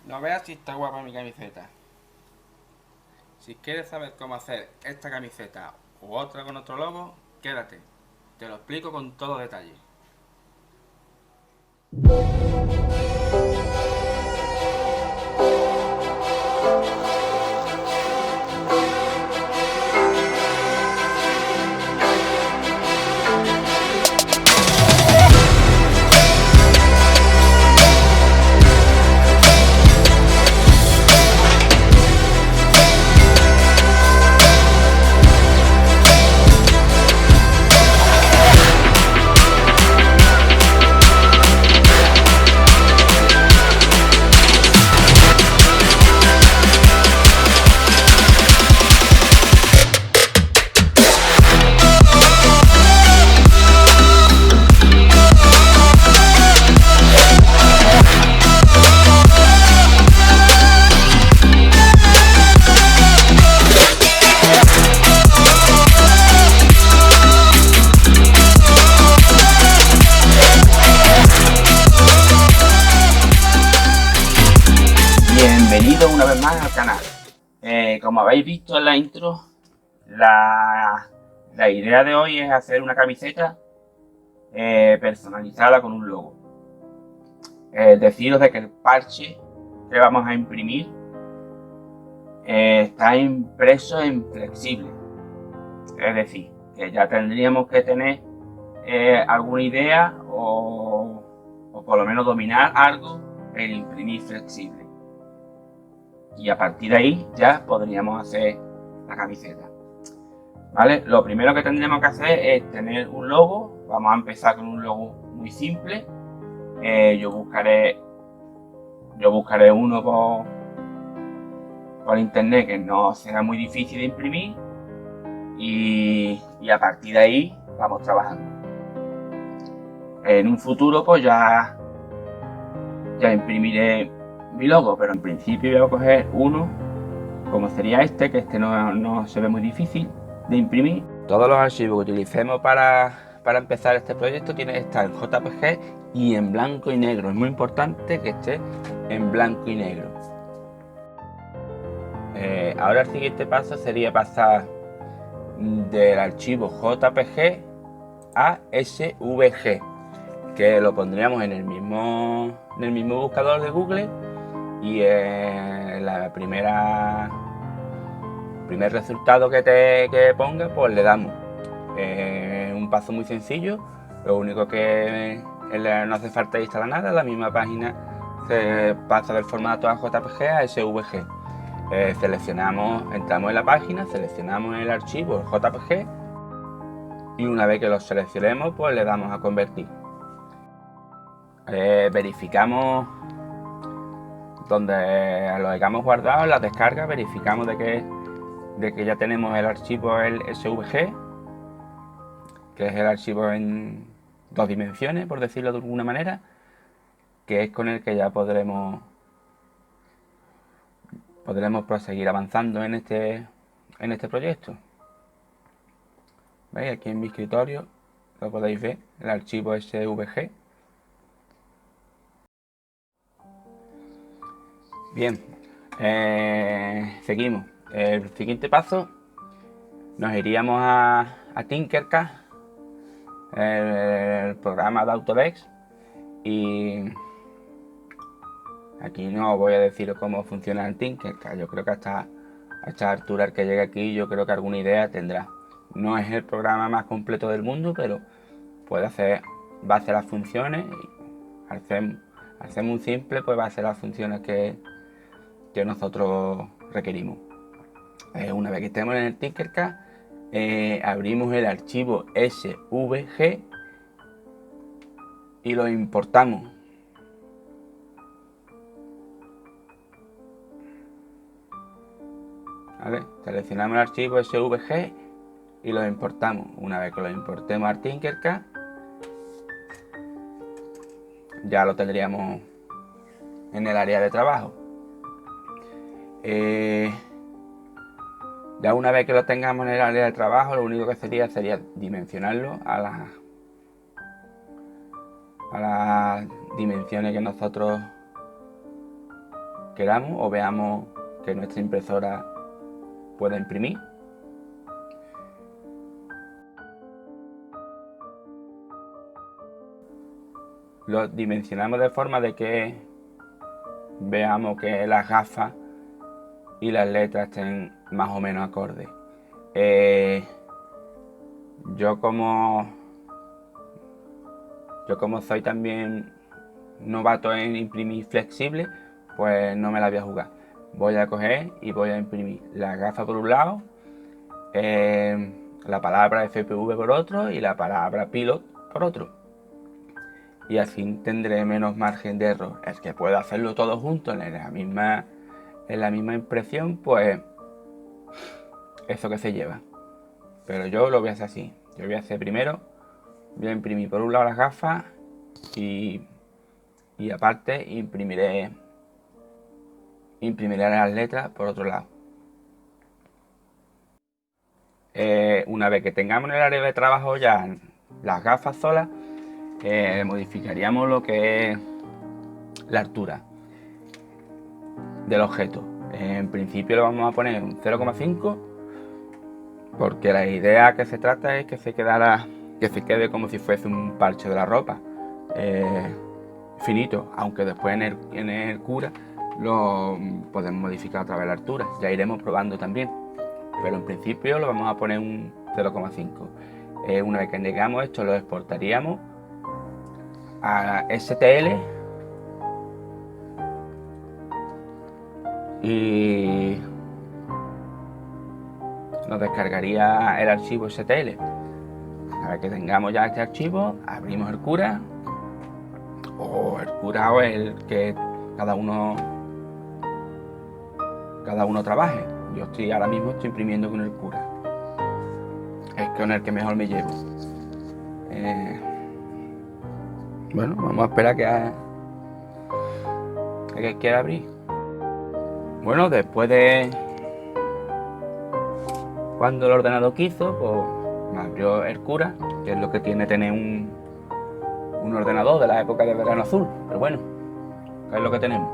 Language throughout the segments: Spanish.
No veas si está guapa mi camiseta. Si quieres saber cómo hacer esta camiseta u otra con otro logo, quédate. Te lo explico con todo detalle. Bienvenido una vez más al canal. Como habéis visto en la intro, la idea de hoy es hacer una camiseta personalizada con un logo. Deciros de que el parche que vamos a imprimir está impreso en flexible. Es decir, que ya tendríamos que tener alguna idea o por lo menos dominar algo en imprimir flexible. Y a partir de ahí ya podríamos hacer la camiseta. ¿Vale? Lo primero que tendremos que hacer es tener un logo. Vamos a empezar con un logo muy simple. Yo buscaré uno por internet que no sea muy difícil de imprimir y a partir de ahí vamos trabajando. En un futuro pues ya imprimiré mi logo, pero en principio voy a coger uno como sería este, que este no se ve muy difícil de imprimir. Todos los archivos que utilicemos para empezar este proyecto tienen que estar en JPG y en blanco y negro. Es muy importante que esté en blanco y negro. Ahora el siguiente paso sería pasar del archivo JPG a SVG, que lo pondríamos en el mismo buscador de Google y la primer resultado que ponga, pues le damos. Un paso muy sencillo, lo único que no hace falta instalar nada, la misma página se pasa del formato a JPG a SVG. Entramos en la página, seleccionamos el archivo, el JPG, y una vez que lo seleccionemos, pues le damos a convertir. Verificamos donde lo hayamos guardado, en la descarga, verificamos de que ya tenemos el archivo, el SVG, que es el archivo en 2 dimensiones, por decirlo de alguna manera, que es con el que ya podremos proseguir avanzando en este proyecto. ¿Veis? Aquí en mi escritorio lo podéis ver, el archivo SVG. Bien, seguimos. El siguiente paso, nos iríamos a Tinkercad, el programa de Autodesk, y aquí no voy a decir cómo funciona el Tinkercad. Yo creo que a esta altura, el que llegue aquí, yo creo que alguna idea tendrá. No es el programa más completo del mundo, pero va a hacer las funciones. Al ser muy simple, pues va a hacer las funciones que nosotros requerimos. Una vez que estemos en el Tinkercad, abrimos el archivo SVG y lo importamos. ¿Vale? Seleccionamos el archivo SVG y lo importamos. Una vez que lo importemos al Tinkercad, ya lo tendríamos en el área de trabajo. Ya una vez que lo tengamos en el área de trabajo, lo único que sería dimensionarlo a las dimensiones que queramos o veamos que nuestra impresora pueda imprimir. Lo dimensionamos de forma de que veamos que las gafas y las letras estén más o menos acordes. Yo como soy también novato en imprimir flexible, pues no me la voy a jugar. Voy a coger y voy a imprimir la gafa por un lado, la palabra FPV por otro y la palabra pilot por otro. Y así tendré menos margen de error. El que pueda hacerlo todo junto en la misma impresión, pues eso que se lleva. Pero yo lo voy a hacer así. Yo voy a hacer primero, voy a imprimir por un lado las gafas y aparte imprimiré las letras por otro lado. Una vez que tengamos en el área de trabajo ya las gafas solas, modificaríamos lo que es la altura del objeto. En principio le vamos a poner un 0,5 porque la idea que se trata es que se quede como si fuese un parche de la ropa, finito, aunque después en el cura lo podemos modificar a través de la altura. Ya iremos probando también, pero en principio lo vamos a poner un 0,5. Una vez que llegamos esto lo exportaríamos a STL y nos descargaría el archivo STL. A ver que tengamos ya este archivo, abrimos el cura o el que cada uno trabaje. Yo ahora mismo estoy imprimiendo con el cura, es con el que mejor me llevo. Bueno, vamos a esperar que quiera abrir. Bueno, después de cuando el ordenador quiso, pues me abrió el cura, que es lo que tiene tener un ordenador de la época de verano azul. Pero bueno, es lo que tenemos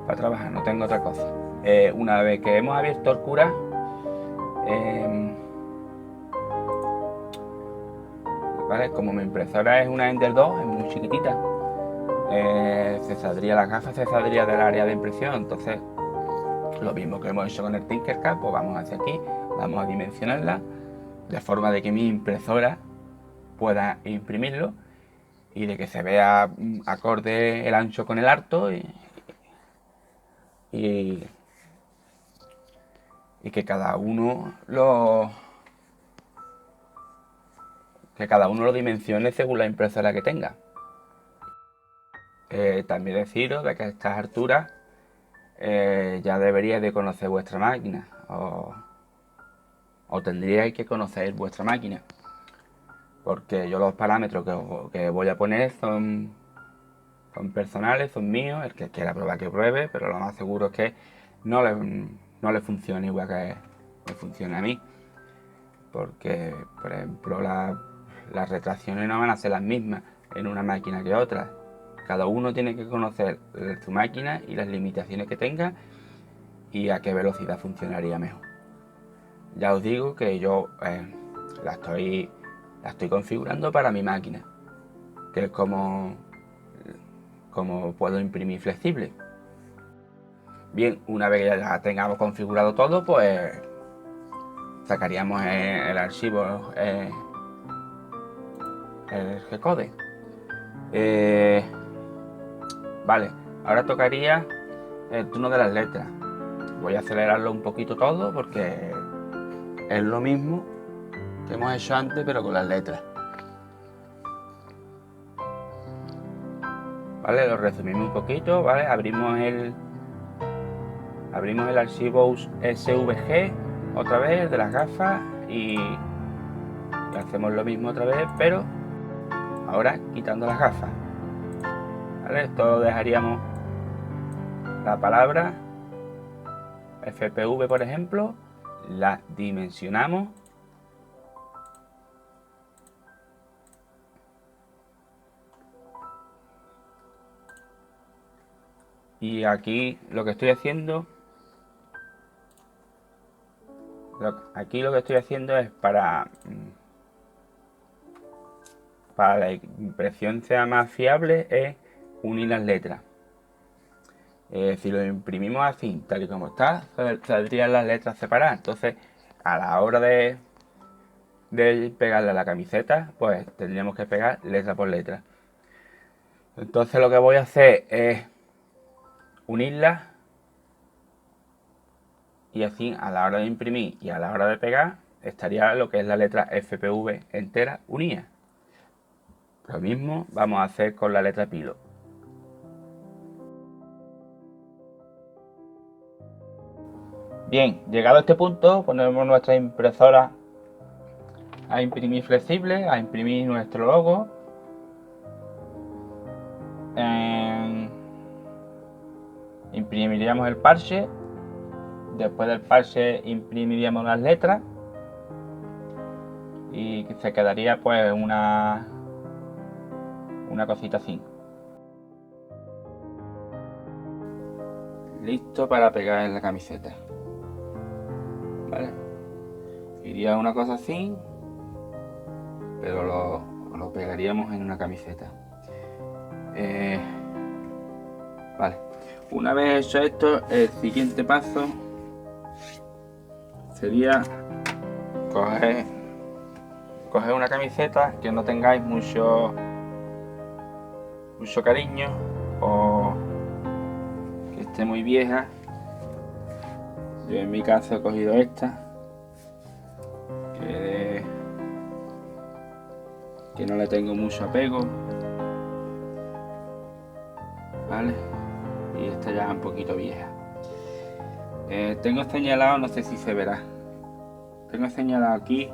para trabajar, no tengo otra cosa. Una vez que hemos abierto el cura, ¿vale? Como mi impresora es una Ender 2, es muy chiquitita, se saldría las gafas, se saldría del área de impresión. Entonces, lo mismo que hemos hecho con el Tinkercad, pues vamos hacia aquí, vamos a dimensionarla de forma de que mi impresora pueda imprimirlo y de que se vea acorde el ancho con el alto y que cada uno lo dimensione según la impresora que tenga. También deciros de que a estas alturas ya deberíais de conocer vuestra máquina o tendríais que conocer vuestra máquina, porque yo los parámetros que voy a poner son personales, son míos. El que quiera probar que pruebe, pero lo más seguro es que no le funcione igual que me funciona a mí, porque por ejemplo las retracciones no van a ser las mismas en una máquina que otra. Cada uno tiene que conocer su máquina y las limitaciones que tenga y a qué velocidad funcionaría mejor. Ya os digo que yo la estoy configurando para mi máquina, que es como puedo imprimir flexible. Bien, una vez que ya tengamos configurado todo, pues sacaríamos el archivo, el G-code. Vale, ahora tocaría el turno de las letras. Voy a acelerarlo un poquito todo porque es lo mismo que hemos hecho antes, pero con las letras. Vale, lo resumimos un poquito, ¿vale? Abrimos el archivo SVG otra vez de las gafas y hacemos lo mismo otra vez, pero ahora quitando las gafas. ¿Vale? Esto dejaríamos la palabra FPV, por ejemplo, la dimensionamos Y aquí lo que estoy haciendo, es para la impresión sea más fiable, es unir las letras. Si lo imprimimos así, tal y como está, saldrían las letras separadas. Entonces, a la hora de pegarle a la camiseta, pues tendríamos que pegar letra por letra. Entonces lo que voy a hacer es unirlas, y así a la hora de imprimir y a la hora de pegar estaría lo que es la letra FPV entera unida. Lo mismo vamos a hacer con la letra Pilo. Bien, llegado a este punto, ponemos nuestra impresora a imprimir flexible, a imprimir nuestro logo. Imprimiríamos el parche. Después del parche imprimiríamos las letras y se quedaría pues una cosita así. Listo para pegar en la camiseta. ¿Vale? Iría una cosa así, pero lo pegaríamos en una camiseta. Vale. Una vez hecho esto, el siguiente paso sería coger una camiseta que no tengáis mucho cariño o que esté muy vieja. Yo en mi caso he cogido esta que no le tengo mucho apego, ¿vale? Y esta ya es un poquito vieja. Tengo señalado, no sé si se verá, tengo señalado aquí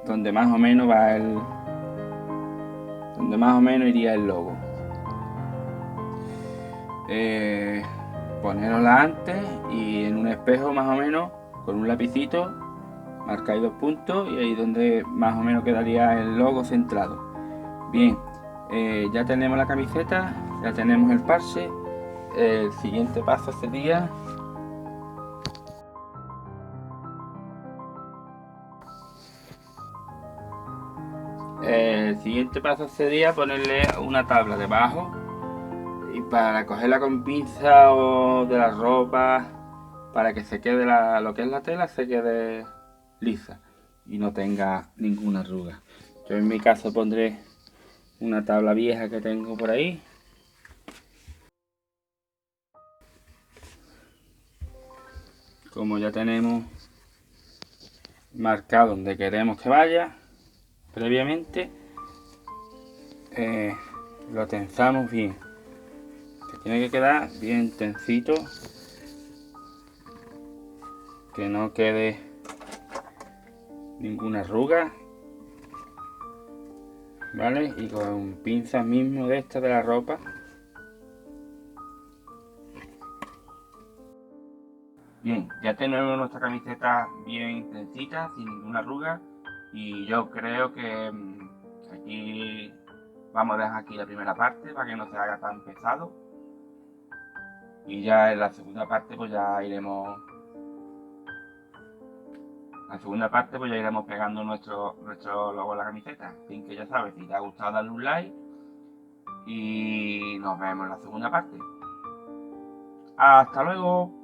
donde más o menos iría el logo. Ponerosla antes y en un espejo más o menos con un lapicito marcáis 2 puntos y ahí donde más o menos quedaría el logo centrado. Bien, ya tenemos la camiseta, ya tenemos el parche. El siguiente paso sería ponerle una tabla debajo, y para cogerla con pinza o de la ropa, para que se quede lo que es la tela se quede lisa y no tenga ninguna arruga. Yo en mi caso pondré una tabla vieja que tengo por ahí. Como ya tenemos marcado donde queremos que vaya previamente, lo tensamos bien, que tiene que quedar bien tensito, que no quede ninguna arruga, ¿vale? Y con pinzas mismo de esta de la ropa. Bien, ya tenemos nuestra camiseta bien tensita, sin ninguna arruga, y yo creo que aquí vamos a dejar aquí la primera parte para que no se haga tan pesado, y ya en la segunda parte pues ya iremos pegando nuestro logo en la camiseta. Así que ya sabes, si te ha gustado dale un like y nos vemos en la segunda parte. ¡Hasta luego!